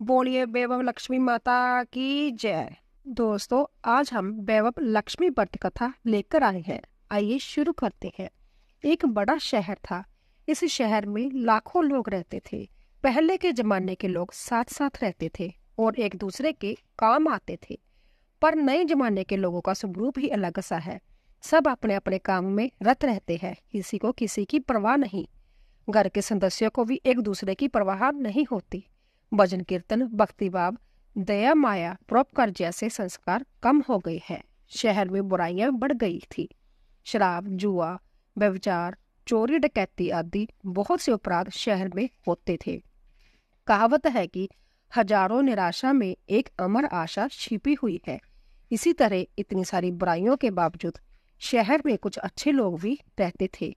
बोलिए वैभव लक्ष्मी माता की जय। दोस्तों, आज हम वैभव लक्ष्मी व्रत कथा लेकर आए हैं। आइए शुरू करते हैं। एक बड़ा शहर था। इस शहर में लाखों लोग रहते थे। पहले के जमाने के लोग साथ साथ रहते थे और एक दूसरे के काम आते थे। पर नए जमाने के लोगों का स्वरूप ही अलग सा है। सब अपने अपने काम में रत रहते हैं। किसी को किसी की परवाह नहीं। घर के सदस्यों को भी एक दूसरे की परवाह नहीं होती। भजन कीर्तन, भक्ति भाव, दया, माया, परोपकार जैसे संस्कार कम हो गए हैं। शहर में बुराइयां बढ़ गई थी। शराब, जुआ, व्यभिचार, चोरी, डकैती आदि बहुत से अपराध शहर में होते थे। कहावत है कि हजारों निराशा में एक अमर आशा छिपी हुई है। इसी तरह इतनी सारी बुराइयों के बावजूद शहर में कुछ अच्छे लोग भी रहते थे।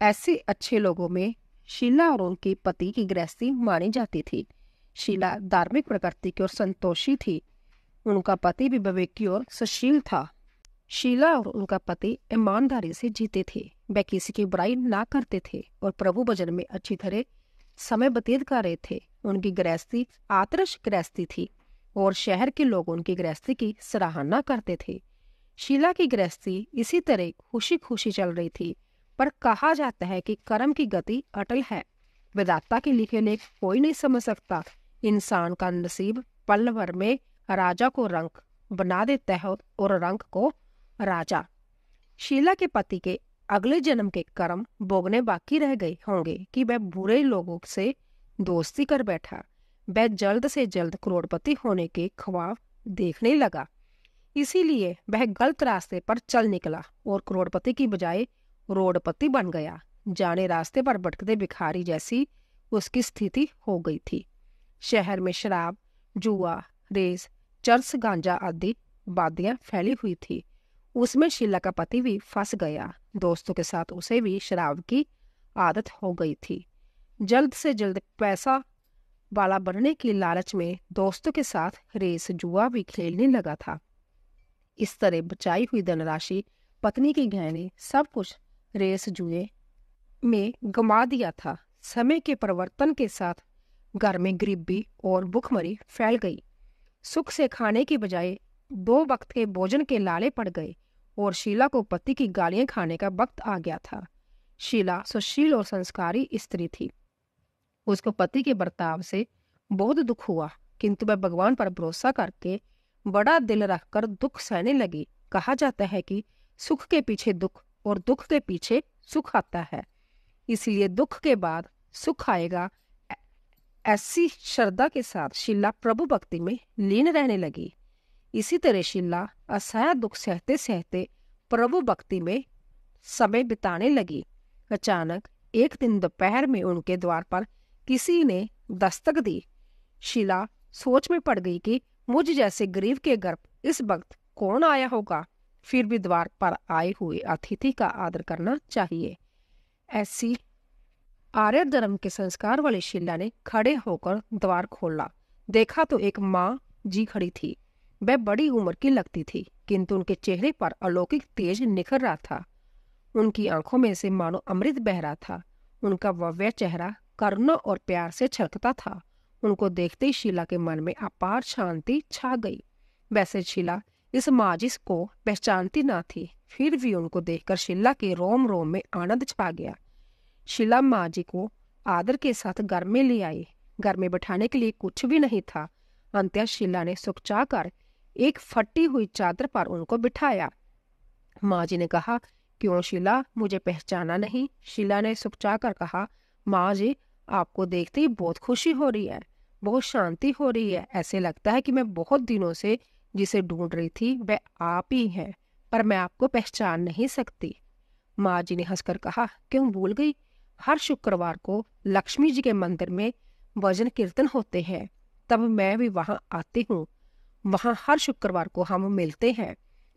ऐसे अच्छे लोगों में शीला और उनके पति की गृहस्थी मानी जाती थी। शीला धार्मिक प्रकृति की ओर संतोषी थी। उनका पति भी विवेकी और सुशील था। शीला और उनका पति ईमानदारी से जीते थे। वे किसी की बुराई ना करते थे और प्रभु भजन में अच्छी तरह समय व्यतीत कर रहे थे। उनकी गृहस्थी आदर्श गृहस्थी थी और शहर के लोग उनकी गृहस्थी की सराहना करते थे। शीला की गृहस्थी इसी तरह खुशी खुशी चल रही थी। पर कहा जाता है कि कर्म की गति अटल है। विधाता के लिखे लेख कोई नहीं समझ सकता। इंसान का नसीब पल भर में राजा को रंक बना देता है और रंक को राजा। शीला के पति के अगले जन्म के कर्म भोगने बाकी रह गए होंगे कि वह बुरे लोगों से दोस्ती कर बैठा। वह जल्द से जल्द करोड़पति होने के ख्वाब देखने लगा। इसीलिए वह गलत रास्ते पर चल निकला और करोड़पति की बजाय रोडपति बन गया। जाने रास्ते पर भटकते भिखारी जैसी उसकी स्थिति हो गई थी। शहर में शराब, जुआ, रेस, चरस, गांजा आदि वादियां फैली हुई थी। उसमें शीला का पति भी फंस गया। दोस्तों के साथ उसे भी शराब की आदत हो गई थी। जल्द से जल्द पैसा वाला बनने की लालच में दोस्तों के साथ रेस, जुआ भी खेलने लगा था। इस तरह बचाई हुई धनराशि, पत्नी के गहने, सब कुछ रेस जुए में गंवा दिया था। समय के परिवर्तन के साथ घर में गरीबी और भूखमरी फैल गई। सुख से खाने की बजाय 2 वक्त के भोजन के लाले पड़ गए और शीला को पति की गालियां खाने का वक्त आ गया था। शीला सुशील और संस्कारी स्त्री थी। उसको पति के बर्ताव से बहुत दुख हुआ, किंतु वह भगवान पर भरोसा करके बड़ा दिल रखकर दुख सहने लगी। कहा जाता है कि सुख के पीछे दुख और दुख के पीछे सुख आता है, इसलिए दुख के बाद सुख आएगा। ऐसी श्रद्धा के साथ शीला प्रभु भक्ति में लीन रहने लगी। इसी तरह शीला असह्य दुख सहते सहते प्रभु भक्ति में समय बिताने लगी। अचानक एक दिन दोपहर में उनके द्वार पर किसी ने दस्तक दी। शीला सोच में पड़ गई कि मुझ जैसे गरीब के घर इस वक्त कौन आया होगा। फिर भी द्वार पर आए हुए अतिथि का आदर करना चाहिए। ऐसी आर्य धर्म के संस्कार वाली शीला ने खड़े होकर द्वार खोला। देखा तो एक माँ जी खड़ी थी। वह बड़ी उम्र की लगती थी, किंतु उनके चेहरे पर अलौकिक तेज निखर रहा था। उनकी आंखों में से मानो अमृत बह रहा था। उनका भव्य चेहरा करुणा और प्यार से छलकता था। उनको देखते ही शीला के मन में अपार शांति छा गई। वैसे शीला इस माँ जी को पहचानती ना थी, फिर भी उनको देखकर शीला के रोम रोम में आनंद छा गया। शीला माँ जी को आदर के साथ घर में ले आई। घर में बैठाने के लिए कुछ भी नहीं था। अंत्य शीला ने सुखचा कर एक फटी हुई चादर पर उनको बिठाया। माँ जी ने कहा, क्यों शीला, मुझे पहचाना नहीं? शीला ने सुखचा कर कहा, माँ जी, आपको देखते ही बहुत खुशी हो रही है, बहुत शांति हो रही है। ऐसे लगता है कि मैं बहुत दिनों से जिसे ढूंढ रही थी वह आप ही हैं, पर मैं आपको पहचान नहीं सकती। माँ जी ने हंसकर कहा, क्यों भूल गई? हर शुक्रवार को लक्ष्मी जी के मंदिर में भजन कीर्तन होते हैं, तब मैं भी वहां आती हूँ। वहां हर शुक्रवार को हम मिलते हैं।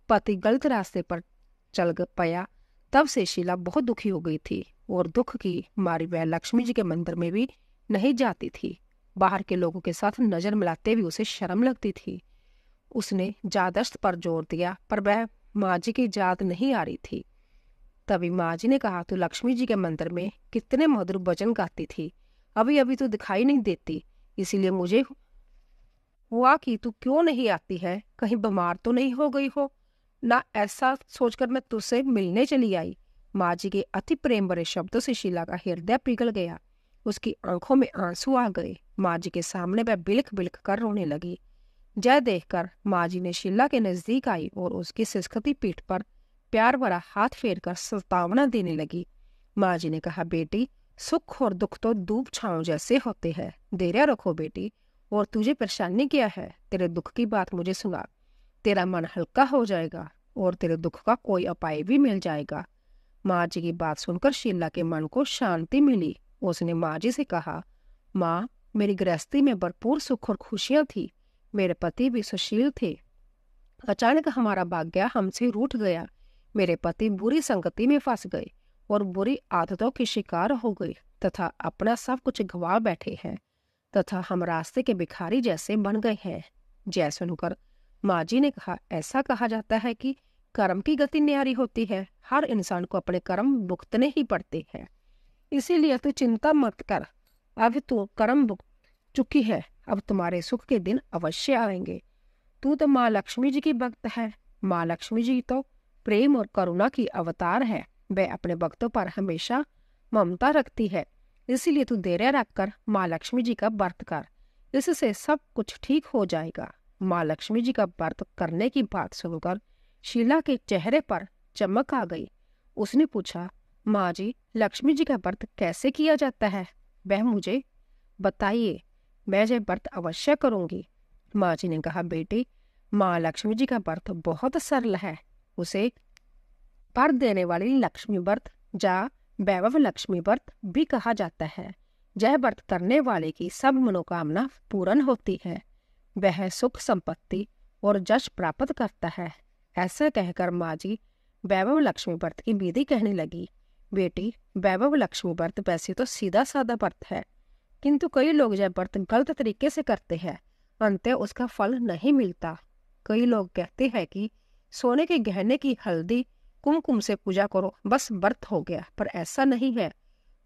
पति गलत रास्ते पर चल पाया, तब से शीला बहुत दुखी हो गई थी और दुख की मारी वह लक्ष्मी जी के मंदिर में भी नहीं जाती थी। बाहर के लोगों के साथ नजर मिलाते भी उसे शर्म लगती थी। उसने जादश्त पर जोर दिया, पर वह माँ जी की याद नहीं आ रही थी। तभी माँ जी ने कहा, तो लक्ष्मी जी के मंदिर में कितने मधुर भजन गाती थी, अभी अभी तो दिखाई नहीं देती, इसीलिए मुझे हुआ कि तू क्यों नहीं आती है? कहीं बीमार तो नहीं हो गई हो? ना ऐसा सोचकर मैं तुझसे मिलने चली आई। माँ जी के अति प्रेम भरे शब्दों से शीला का हृदय पिघल गया। उसकी आंखों में आंसू आ गए। माँ जी के सामने वह बिलख बिलख कर रोने लगी। जय देखकर माँ जी ने शीला के नजदीक आई और उसकी सिसकती पीठ पर प्यार भरा हाथ फेरकर सतावना देने लगी। माँ जी ने कहा, बेटी, सुख और दुख तो धूप छांव जैसे होते हैं। धैर्य रखो बेटी। और तुझे परेशानी क्या है? तेरे दुख की बात मुझे सुना। तेरा मन हल्का हो जाएगा और तेरे दुख का कोई उपाय भी मिल जाएगा। माँ जी की बात सुनकर शीला के मन को शांति मिली। उसने माँ जी से कहा, माँ, मेरी गृहस्थी में भरपूर सुख और खुशियां थी। मेरे पति भी सुशील थे। अचानक हमारा भाग्य हमसे रूठ गया। मेरे पति बुरी संगति में फंस गए और बुरी आदतों के शिकार हो गए तथा अपना सब कुछ गंवा बैठे हैं तथा हम रास्ते के भिखारी जैसे बन गए हैं। जय सुनकर माँ जी ने कहा, ऐसा कहा जाता है कि कर्म की गति न्यारी होती है। हर इंसान को अपने कर्म भुगतने ही पड़ते हैं। इसीलिए तू चिंता मत कर। अब तू कर्म भुगत चुकी है। अब तुम्हारे सुख के दिन अवश्य आएंगे। तू तो माँ लक्ष्मी जी की भक्त है। माँ लक्ष्मी जी तो प्रेम और करुणा की अवतार है। वह अपने भक्तों पर हमेशा ममता रखती है। इसीलिए तू धैर्य रखकर माँ लक्ष्मी जी का व्रत कर। इससे सब कुछ ठीक हो जाएगा। माँ लक्ष्मी जी का व्रत करने की बात सुनकर शीला के चेहरे पर चमक आ गई। उसने पूछा, माँ जी, लक्ष्मी जी का व्रत कैसे किया जाता है? वह मुझे बताइए। मैं यह व्रत अवश्य करूंगी। माँ जी ने कहा, बेटी, माँ लक्ष्मी जी का व्रत बहुत सरल है। उसे पर देने वाली लक्ष्मी व्रत या वैभव लक्ष्मी व्रत भी कहा जाता है। यह व्रत करने वाले की सब मनोकामना पूर्ण होती है। वह सुख संपत्ति और यश प्राप्त करता है। ऐसा कहकर माँ जी वैभव लक्ष्मी व्रत की विधि कहने लगी। बेटी, वैभव लक्ष्मी व्रत वैसे तो सीधा साधा व्रत है, किंतु कई लोग यह व्रत गलत तरीके से करते हैं। अंततः उसका फल नहीं मिलता। कई लोग कहते हैं कि सोने के गहने की हल्दी कुमकुम से पूजा करो, बस व्रत हो गया। पर ऐसा नहीं है।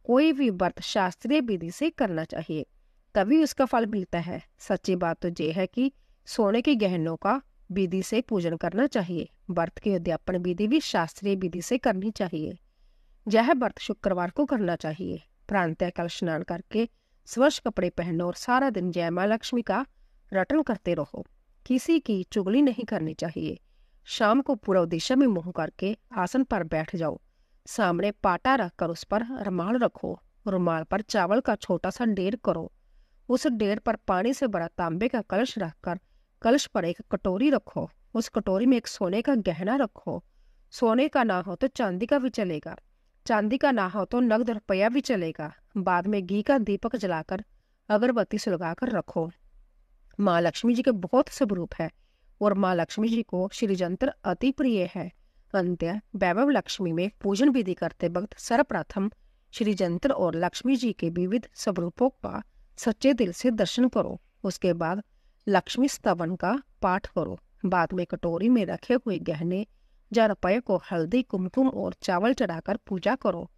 कोई भी व्रत शास्त्रीय विधि से करना चाहिए, तभी उसका फल मिलता है। सच्ची बात तो यह है कि सोने के गहनों का विधि से पूजन करना चाहिए। व्रत की उद्यापन विधि भी शास्त्रीय विधि से करनी चाहिए। यह व्रत शुक्रवार को करना चाहिए। प्रातः काल स्नान करके स्वच्छ कपड़े पहनो और सारा दिन जय माँ लक्ष्मी का रटन करते रहो। किसी की चुगली नहीं करनी चाहिए। शाम को पूर्व दिशा में मुंह करके आसन पर बैठ जाओ। सामने पाटा रखकर उस पर रुमाल रखो। रुमाल पर चावल का छोटा सा ढेर करो। उस ढेर पर पानी से भरा तांबे का कलश रखकर कलश पर एक कटोरी रखो। उस कटोरी में एक सोने का गहना रखो। सोने का ना हो तो चांदी का भी चलेगा। चांदी का ना हो तो नगद रुपया भी चलेगा। बाद में घी का दीपक जलाकर अगरबत्ती सुलगाकर रखो। माँ लक्ष्मी जी के बहुत शुभ रूप है और माँ लक्ष्मी जी को श्री यंत्र अति प्रिय है। अंत्य वैभव लक्ष्मी में पूजन विधि करते वक्त सर्वप्रथम श्री यंत्र और लक्ष्मी जी के विविध स्वरूपों का सच्चे दिल से दर्शन करो। उसके बाद लक्ष्मी स्तवन का पाठ करो। बाद में कटोरी में रखे हुए गहने या रुपये को हल्दी, कुमकुम और चावल चढ़ाकर पूजा करो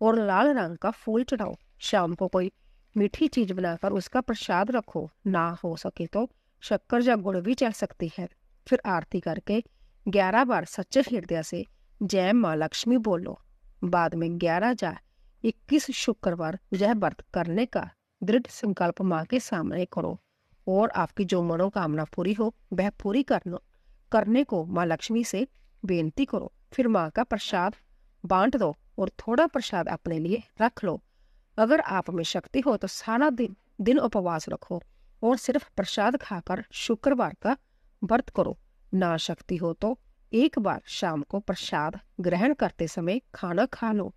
और लाल रंग का फूल चढ़ाओ। शाम को कोई मीठी चीज बनाकर उसका प्रसाद रखो। ना हो सके तो शक्कर या गुड़ भी चढ़ सकती है। फिर आरती करके 11 बार सच्चे हृदय से जय माँ लक्ष्मी बोलो। बाद में 11 या 21 शुक्रवार यह व्रत करने का दृढ़ संकल्प माँ के सामने करो और आपकी जो मनोकामना पूरी हो वह पूरी करने को माँ लक्ष्मी से बेनती करो। फिर माँ का प्रसाद बांट दो और थोड़ा प्रसाद अपने लिए रख लो। अगर आप में शक्ति हो तो सारा दिन उपवास रखो और सिर्फ प्रसाद खाकर शुक्रवार का व्रत करो। ना शक्ति हो तो एक बार शाम को प्रसाद ग्रहण करते समय खाना खा लो।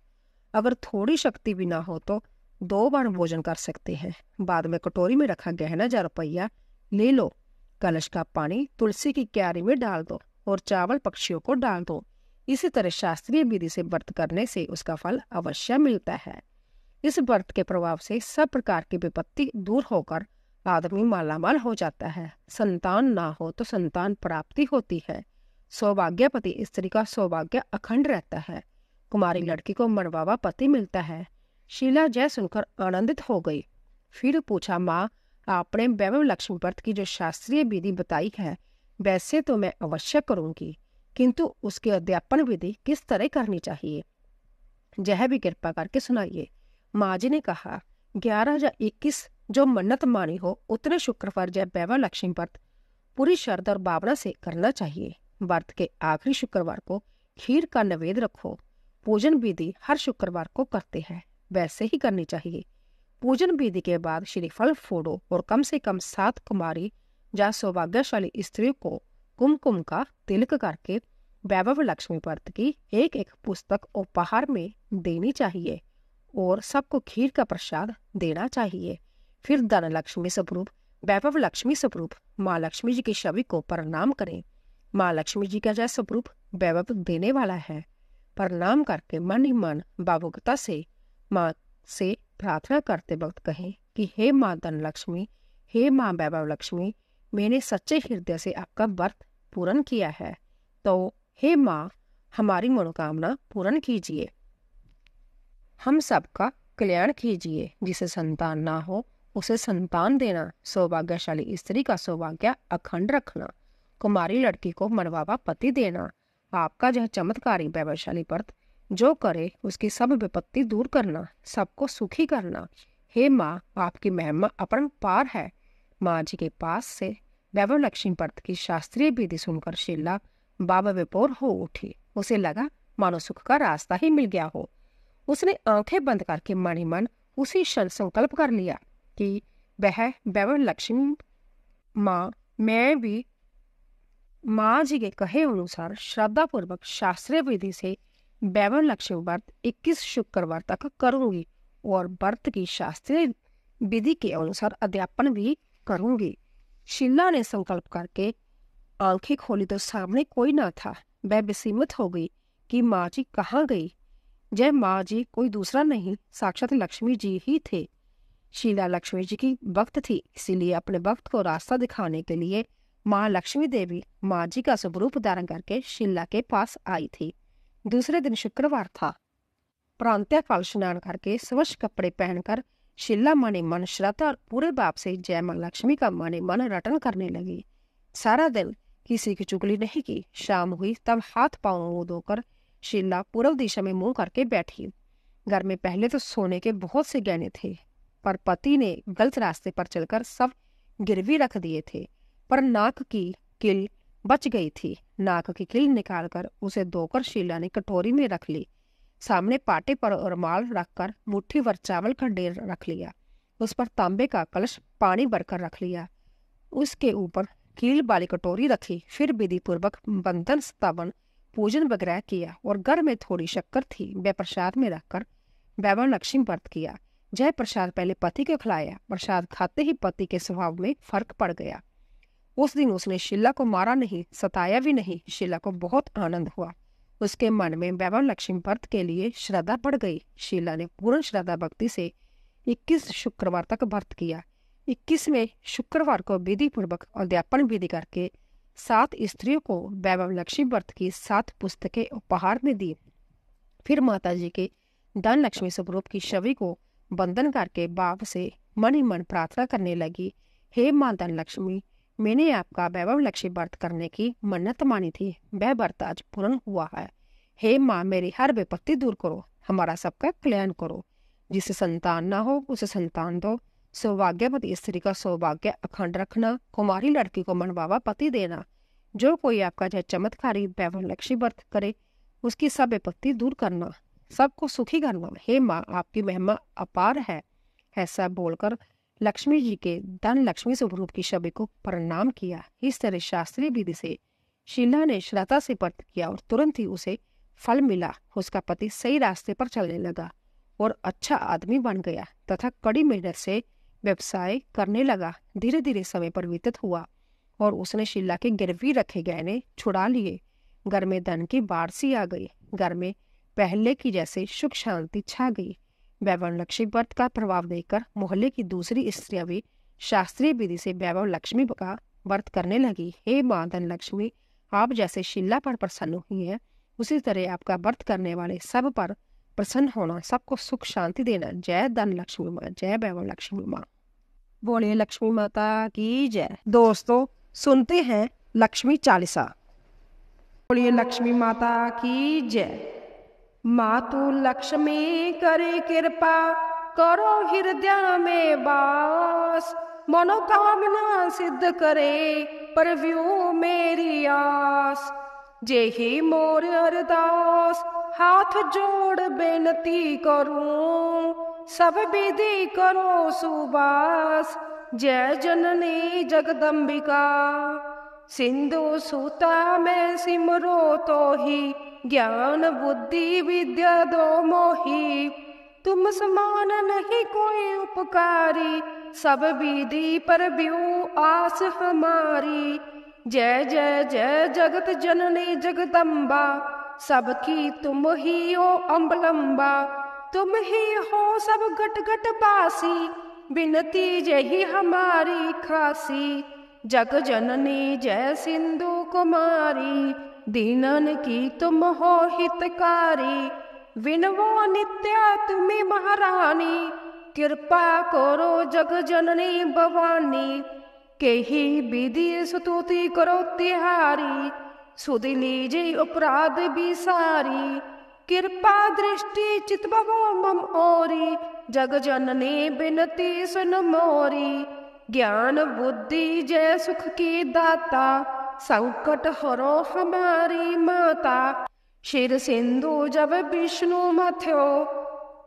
अगर थोड़ी शक्ति भी ना हो तो 2 बार भोजन कर सकते हैं। बाद में कटोरी में रखा गहना या रुपया ले लो। कलश का पानी तुलसी की क्यारी में डाल दो और चावल पक्षियों को डाल दो। इसी तरह शास्त्रीय विधि से व्रत करने से उसका फल अवश्य मिलता है। इस व्रत के प्रभाव से सब प्रकार की विपत्ति दूर होकर आदमी मालामाल हो जाता है। संतान ना हो तो संतान प्राप्ति होती है। सौभाग्यवती स्त्री का सौभाग्य अखंड रहता है। कुमारी लड़की को मनवावा पति मिलता है। शीला जय सुनकर आनंदित हो गई। फिर पूछा, माँ, आपने वैभव लक्ष्मी व्रत की जो शास्त्रीय विधि बताई है वैसे तो मैं अवश्य करूंगी, किंतु उसकी अध्यापन विधि किस तरह करनी चाहिए, यह भी कृपा करके सुनाइए। माँ जी ने कहा, 11 या 21 जो मन्नत मानी हो उतने शुक्रवार जय वैभव लक्ष्मी व्रत पूरी श्रद्धा और भावना से करना चाहिए। व्रत के आखिरी शुक्रवार को खीर का नैवेद्य रखो। पूजन विधि हर शुक्रवार को करते हैं, वैसे ही करनी चाहिए। पूजन विधि के बाद श्रीफल फोड़ो और कम से कम 7 कुमारी या सौभाग्यशाली स्त्रियों को कुमकुम का तिलक करके वैभव लक्ष्मी व्रत की एक एक पुस्तक उपहार में देनी चाहिए और सबको खीर का प्रसाद देना चाहिए। फिर धन लक्ष्मी स्वरूप वैभव लक्ष्मी स्वरूप माँ लक्ष्मी जी की छवि को प्रणाम करें। माँ लक्ष्मी जी का जय स्वरूप वैभव देने वाला है। प्रणाम करके मन ही मन भावुकता से माँ से प्रार्थना करते वक्त कहें कि हे माँ धन लक्ष्मी, हे माँ वैभव लक्ष्मी, मैंने सच्चे हृदय से आपका व्रत पूर्ण किया है, तो हे माँ हमारी मनोकामना पूर्ण कीजिए, हम सबका कल्याण कीजिए। जिसे संतान ना हो उसे संतान देना, सौभाग्यशाली स्त्री का सौभाग्य अखंड रखना, कुमारी लड़की को मनवावा पति देना। आपका यह चमत्कारी वैभवशाली व्रत जो करे उसकी सब विपत्ति दूर करना, सबको सुखी करना। हे माँ आपकी महिमा अपरंपार है। माँ जी के पास से वैभव लक्ष्मी व्रत की शास्त्रीय विधि सुनकर शीला बाबा विभोर हो उठी। उसे लगा मानो सुख का रास्ता ही मिल गया हो। उसने आंखें बंद करके मन ही मन उसी क्षण संकल्प कर लिया कि वह वैभव लक्ष्मी माँ मैं भी माँ जी के कहे अनुसार श्रद्धा पूर्वक शास्त्रीय विधि से वैभव लक्ष्मी व्रत 21 शुक्रवार तक करूंगी और व्रत की शास्त्रीय विधि के अनुसार अध्यापन भी करूंगी। शीला ने संकल्प करके आंखें खोली तो सामने कोई ना था। वह विस्मित हो गई कि माँ जी कहाँ गई। जय माँ जी कोई दूसरा नहीं, साक्षात लक्ष्मी जी ही थे। शीला लक्ष्मी जी की भक्त थी, इसीलिए अपने भक्त को रास्ता दिखाने के लिए माँ लक्ष्मी देवी माँ जी का स्वरूप धारण करके शीला के पास आई थी। दूसरे दिन शुक्रवार था। प्रांत्य काल स्नान करके स्वच्छ कपड़े पहनकर शीला मन मन श्रद्धा और पूरे भाव से जय माँ लक्ष्मी का मन मन रटन करने लगी। सारा दिन किसी की चुगली नहीं की। शाम हुई तब हाथ पांव मुंह धोकर शीला पूर्व दिशा में मुंह करके बैठी। घर में पहले तो सोने के बहुत से गहने थे, पर पति ने गलत रास्ते पर चलकर सब गिरवी रख दिए थे। पर नाक की किल बच गई थी। नाक की किल निकालकर उसे धोकर शीला ने कटोरी में रख ली। सामने पाटे पर रुमाल रखकर मुट्ठी भर चावल का ढेर रख लिया। उस पर तांबे का कलश पानी भरकर रख लिया। उसके ऊपर कील वाली कटोरी रखी। फिर विधि पूर्वक बंधन स्थापन पूजन वगैरह किया और घर में थोड़ी शक्कर थी, वह प्रसाद में रखकर वैभव लक्ष्मी व्रत किया। जय प्रसाद पहले पति को खिलाया। प्रसाद खाते ही पति के स्वभाव में फर्क पड़ गया। उस दिन उसने शीला को मारा नहीं, सताया भी नहीं। शीला को बहुत आनंद हुआ। उसके मन में वैभव लक्ष्मी व्रत के लिए श्रद्धा बढ़ गई। शीला ने पूर्ण श्रद्धा भक्ति से 21 शुक्रवार तक व्रत किया। 21वें शुक्रवार को विधि पूर्वक अध्यापन विधि करके 7 स्त्रियों को वैभव लक्ष्मी व्रत की 7 पुस्तकें उपहार में दी। फिर माता जी के धन लक्ष्मी स्वरूप की छवि को वंदन करके भाव से मन ही मन प्रार्थना करने लगी। हे माँ धन लक्ष्मी, मैंने आपका वैभव लक्ष्मी व्रत करने की मन्नत मानी थी, वह व्रत आज पूर्ण हुआ है। हे माँ मेरी हर विपत्ति दूर करो, हमारा सबका कल्याण करो। जिसे संतान ना हो उसे संतान दो, सौभाग्यवती स्त्री का सौभाग्य अखंड रखना, कुमारी लड़की को मनवावा पति देना। जो कोई आपका जय चमत्कारी वैभव लक्ष्मी व्रत करे उसकी सब विपत्ति दूर करना, सबको सुखी करना। हे माँ आपकी महिमा अपार है। ऐसा बोलकर लक्ष्मी जी के धन लक्ष्मी स्वरूप की छवि को प्रणाम किया। इस तरह शास्त्रीय विधि से शीला ने श्रद्धा से व्रत किया और तुरंत ही उसे फल मिला। उसका पति सही रास्ते पर चलने लगा और अच्छा आदमी बन गया तथा कड़ी मेहनत से व्यवसाय करने लगा। धीरे धीरे समय परिवर्तित हुआ और उसने शीला के गिरवी रखे गहने छुड़ा लिए। घर में धन की बाढ़ सी आ गई। घर में पहले की जैसे सुख शांति छा गई। वैभव लक्ष्मी व्रत का प्रभाव देखकर मोहल्ले की दूसरी स्त्रियां भी शास्त्रीय विधि से वैभव लक्ष्मी का व्रत करने लगी। हे माँ धन लक्ष्मी, आप जैसे शीला पर प्रसन्न हुई है उसी तरह आपका व्रत करने वाले सब पर प्रसन्न होना, सबको सुख शांति देना। जय धन लक्ष्मी माँ, जय वैभव लक्ष्मी माँ। बोलिए लक्ष्मी माता की जय। दोस्तों सुनते हैं लक्ष्मी चालीसा। बोलिए लक्ष्मी माता की जय। मातु लक्ष्मी करे कृपा, करो हृदय में वास, मनोकामना सिद्ध करे, परव्यू मेरी आस। जेहि मोर अरदास, हाथ जोड़ बेनती करूं, सब विधि करो सुबास। जय जननी जगदम्बिका, सिंधु सूता में सिमरो तो ही, ज्ञान बुद्धि विद्या दो मोही। तुम समान नहीं कोई उपकारी, सब विधि पर व्यू आस हमारी। जय जय जय जगत जननी जगदम्बा, सबकी तुम ही हो अम्बलम्बा। तुम ही हो सब घट घट बासी, बिनती यही हमारी खासी। जग जननी जय सिंधु कुमारी, दीनन की तुम हो हितकारी। विनवो नित्य तुम्हें महारानी, कृपा करो जग जननी भवानी। के ही विधि स्तुति करो तिहारी, सुध लीजिए अपराध बिसारी। कृपा दृष्टि चित भवो मम ओरी, जग जननी बिनती सुन मोरी। ज्ञान बुद्धि जय सुख की दाता, संकट हरो हमारी माता। शिर सिंधु जब विष्णु मथ्यो,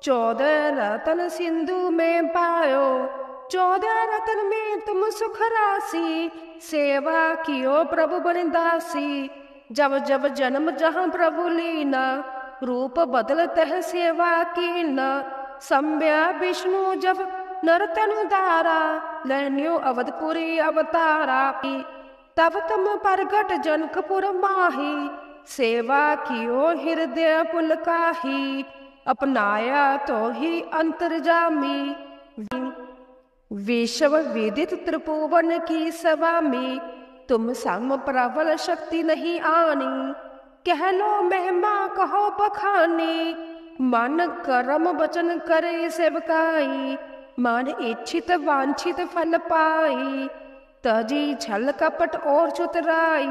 14 रतन सिंधु में पायो। 14 रतन में तुम सुख राशि, सेवा कियो प्रभु बन दासी। जब जब जन्म जहाँ प्रभु लीना, रूप बदलत है सेवा की न। सम्या विष्णु जब नरतनु दारा, लैन्यो अवधपुरी अवतारा। तब तुम प्रगट जनकपुर माही, सेवा कियो हृदय पुलकाही। अपनाया तो ही अंतर्जामी, विश्व विदित त्रिभुवन की सभा में। तुम सम प्रबल शक्ति नहीं आनी, कह लो महिमा कहो बखानी। मन कर्म वचन करे सेवकाई, मन इच्छित वांछित फल पाई। तजी छल कपट और चतुराई,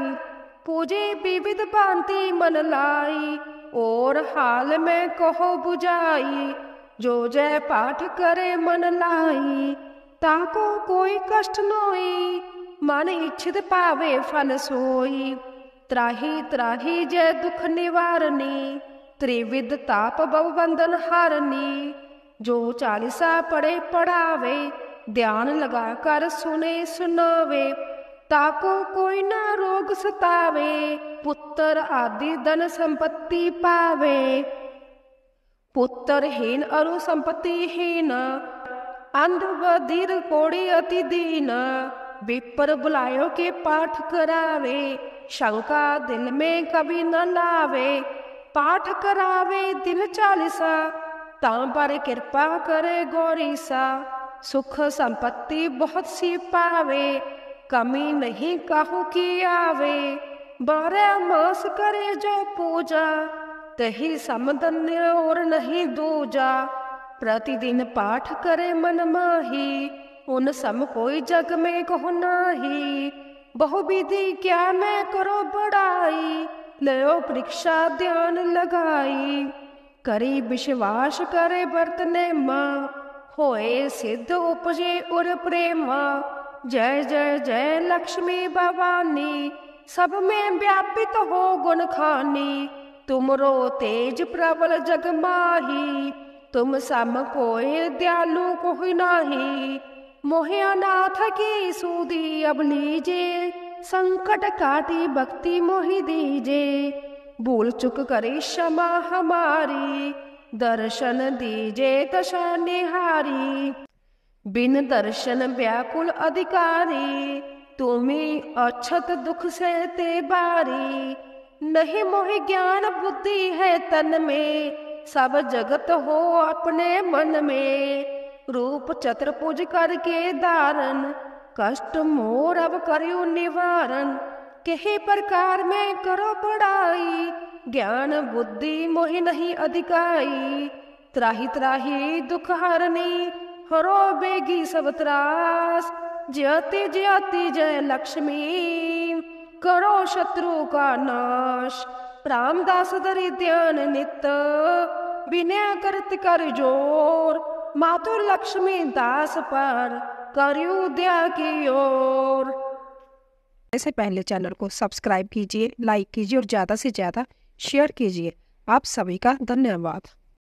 पूजे विविध भांति मन लाई। और हाल में कहो बुझाई, जो जय पाठ करे मन लाई। ताको कोई कष्ट नोई, मन इच्छित पावे फल सोई। त्राही त्राही जय दुख निवारणी, त्रिविध ताप भव बंधन हारनी। जो चालीसा पढ़े पढ़ावे, ध्यान लगा कर सुने सुनावे। ताको कोई ना रोग सतावे, पुत्र आदि धन संपत्ति पावे। पुत्रहीन अरु संपत्तिहीन, अंध बधिर कोड़ी अति दीन। विपर बुलायो के पाठ करावे, शंका दिल में कभी न लावे। पाठ करावे दिल चालीसा, तां पर कृपा करे गौरीसा। सुख संपत्ति बहुत सी पावे, कमी नहीं काहू की आवे। 12 मास करे जो पूजा, तही समधन्य और नहीं दूजा। प्रतिदिन पाठ करे मन माही, उन सम कोई जग में कहो नाही। बहुविधि क्या मैं करो बड़ाई, लयो परीक्षा ध्यान लगाई। करी विश्वास करे बरतने माँ, होए सिद्ध उपजे उर प्रेमा। जय जय जय लक्ष्मी भवानी, सब में व्यापित हो गुण खानी। तुमरो तेज प्रबल जग माही, तुम सम कोई दयालु कोई नाही। मोहे अनाथ की सूदी अब लीजे, संकट काटी भक्ति मोहि दीजे। भूल चुक करे क्षमा हमारी, दर्शन दीजे दशा निहारी। बिन दर्शन व्याकुल अधिकारी, तुम्ही अक्षत दुख सहते बारी। नहीं मोहि ज्ञान बुद्धि है तन में, सब जगत हो अपने मन में। रूप चतुर्भुज करके धारण, कष्ट मोर अब करियो निवारण। कही प्रकार में करो बड़ाई, ज्ञान बुद्धि मोहि नहीं अधिकाई। त्राही त्राही दुख हरनी, हरो बेगी सब त्रास, जयति जयति जय लक्ष्मी, करो शत्रु का नाश। रामदास धरि ध्यान नित, विनय करत कर जोर, मातु लक्ष्मी दास पर करयू दया की ओर। इससे पहले चैनल को सब्सक्राइब कीजिए, लाइक कीजिए और ज़्यादा से ज़्यादा शेयर कीजिए। आप सभी का धन्यवाद।